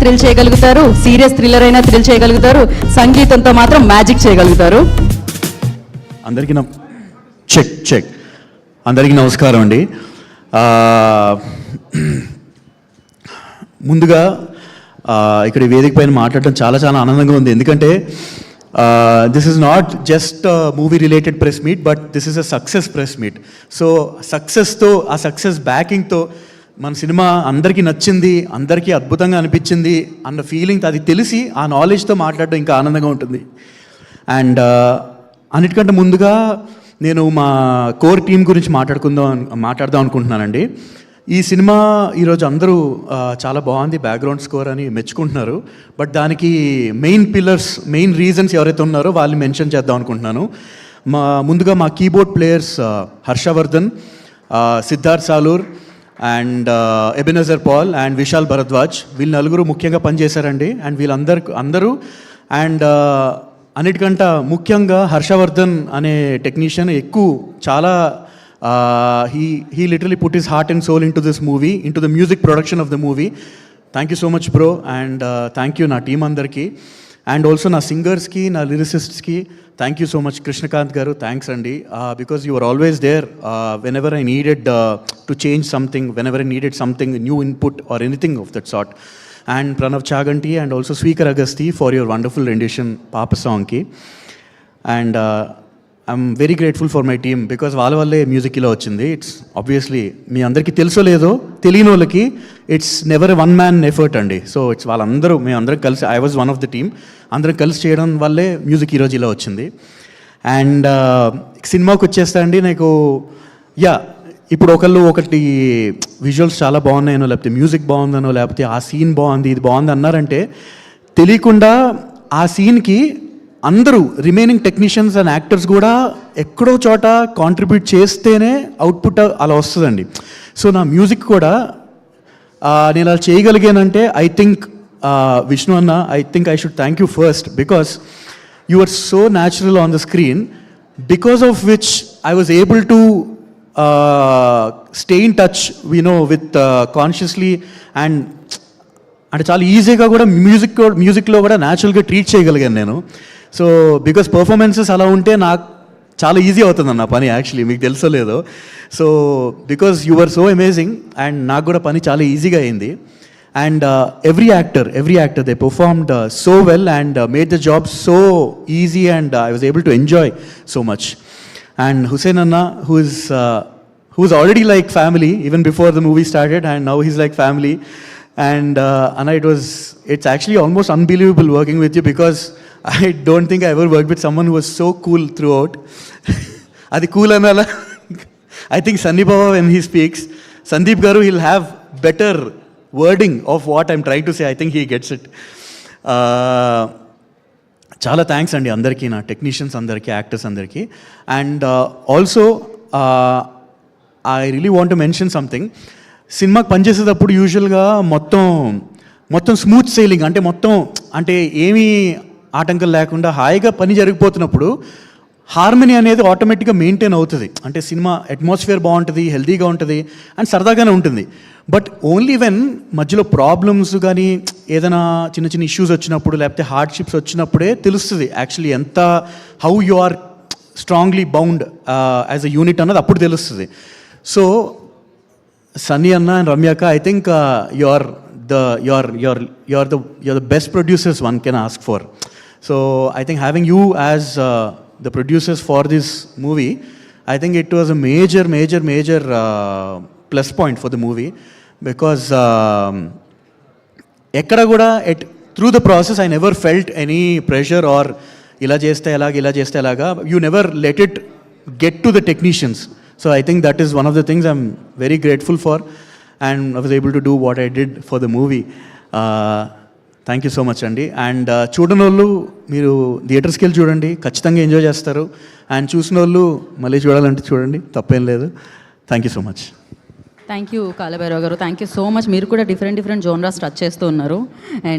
Thrill చేయగలుగుతారు, serious thriller అయినా thrill చేయగలుగుతారు, సంగీతంతో మాత్రం మ్యాజిక్ చేయగలుగుతారు. అందరికీ చెక్ అందరికీ నమస్కారం అండి. ముందుగా ఇక్కడ వేదిక పైన మాట్లాడటం చాలా చాలా ఆనందంగా ఉంది. ఎందుకంటే this is not just movie related press meet, but this is a success press meet. So సక్సెస్తో, ఆ సక్సెస్ బ్యాకింగ్తో మన సినిమా అందరికీ నచ్చింది, అందరికీ అద్భుతంగా అనిపించింది అన్న ఫీలింగ్, అది తెలిసి ఆ నాలెడ్జ్తో మాట్లాడడం ఇంకా ఆనందంగా ఉంటుంది. అండ్ అన్నిటికంటే ముందుగా నేను మా కోర్ టీం గురించి మాట్లాడదాం అనుకుంటున్నానండి. ఈ సినిమా ఈరోజు అందరూ చాలా బాగుంది, బ్యాక్గ్రౌండ్ స్కోర్ అని మెచ్చుకుంటున్నారు. బట్ దానికి మెయిన్ రీజన్స్ ఎవరైతే ఉన్నారో వాళ్ళని మెన్షన్ చేద్దాం అనుకుంటున్నాను. ముందుగా మా keyboard players Harshavardhan, Siddharth Salur and Ebenezer Paul and Vishal Bharadwaj, వీళ్ళు నలుగురు ముఖ్యంగా పనిచేశారండి. అండ్ వీళ్ళందరూ అండ్ అన్నిటికంటే ముఖ్యంగా హర్షవర్ధన్ అనే టెక్నీషియన్ చాలా he literally put his heart and soul into this movie, into the music production of the movie. Thank you so much bro, and thank you na team andarki, and also na singers ki, na lyricists ki, thank you so much. Krishnakant garu, thanks andi, because you were always there whenever I needed to change something, whenever I needed something, new input or anything of that sort. And Pranav Chaganti and also Sweekar Agasti for your wonderful rendition Papa song ki. And I'm very grateful for my team, because వాళ్ళ వల్లే music ఇలా వచ్చింది. It's obviously మీ అందరికీ తెలుసో లేదో, తెలియని వాళ్ళకి it's never one man effort అండి. సో ఇట్స్ మేమందరం కలిసి, I was one of the team, అందరం కలిసి చేయడం వల్లే మ్యూజిక్ ఈరోజు ఇలా వచ్చింది. అండ్ సినిమాకి వచ్చేస్తా అండి, నాకు ఇప్పుడు ఒకటి విజువల్స్ చాలా బాగున్నాయనో, లేకపోతే మ్యూజిక్ బాగుందనో, లేకపోతే ఆ సీన్ బాగుంది, ఇది బాగుంది అన్నారంటే తెలియకుండా ఆ సీన్కి అందరూ రిమైనింగ్ టెక్నీషియన్స్ అండ్ యాక్టర్స్ కూడా ఎక్కడో చోట కాంట్రిబ్యూట్ చేస్తేనే అవుట్పుట్ అలా వస్తుందండి. సో నా మ్యూజిక్ కూడా నేను అలా చేయగలిగానంటే ఐ థింక్ విష్ణు అన్న, I think I should thank you first, because you are so natural on the screen, because of which I was able to stay in touch with consciously, and అంటే చాలా ఈజీగా కూడా మ్యూజిక్లో కూడా న్యాచురల్గా ట్రీట్ చేయగలిగాను నేను. సో బికాస్ పర్ఫార్మెన్సెస్ అలా ఉంటే నాకు చాలా ఈజీ అవుతుంది అన్న పని, యాక్చువల్లీ మీకు తెలుసో లేదో. So because you are so amazing, and నాకు కూడా పని చాలా ఈజీగా అయింది. And every actor they performed so well and made the job so easy, and I was able to enjoy so much. And Hussain అన్న, who's already like family even before the movie started, and now he's like family. And Anna, it's actually almost unbelievable working with you, because I don't think I ever worked with someone who was so cool throughout. Adi cool anala. I think Sandeep Baba, when he speaks, Sandeep garu, he'll have better wording of what I'm trying to say. I think he gets it. Chala thanks andi andarki, na technicians andarki, actors andarki. And also I really want to mention something. సినిమాకి పనిచేసేటప్పుడు యూజువల్గా మొత్తం smooth sailing, అంటే ఏమీ ఆటంకం లేకుండా హాయిగా పని జరిగిపోతున్నప్పుడు హార్మనీ అనేది ఆటోమేటిక్గా మెయింటైన్ అవుతుంది. అంటే సినిమా అట్మాస్ఫియర్ బాగుంటుంది, హెల్తీగా ఉంటుంది, అండ్ సరదాగానే ఉంటుంది. బట్ ఓన్లీ వెన్ మధ్యలో ప్రాబ్లమ్స్ కానీ ఏదైనా చిన్న ఇష్యూస్ వచ్చినప్పుడు, లేకపోతే హార్డ్షిప్స్ వచ్చినప్పుడే తెలుస్తుంది actually how you are strongly bound as a unit అన్నది అప్పుడు తెలుస్తుంది. So Sunny Anna and Ramyaka, I think you're the best producers one can ask for. So I think having you as the producers for this movie, I think it was a major plus point for the movie, because ekkada kuda through the process I never felt any pressure or ila cheste elaga. You never let it get to the technicians. So I think that is one of the things I'm very grateful for, and I was able to do what I did for the movie. Thank you so much అండి. And చూడని వాళ్ళు మీరు థియేటర్స్కి వెళ్ళి చూడండి, ఖచ్చితంగా enjoy చేస్తారు. And చూసిన వాళ్ళు మళ్ళీ చూడాలంటే చూడండి, తప్పేం లేదు. Thank you so much. Thank you Kal Bhairav గారు, థ్యాంక్ యూ సో మచ్. మీరు కూడా డిఫరెంట్ జోనరాస్ టచ్ చేస్తూ ఉన్నారు. అండ్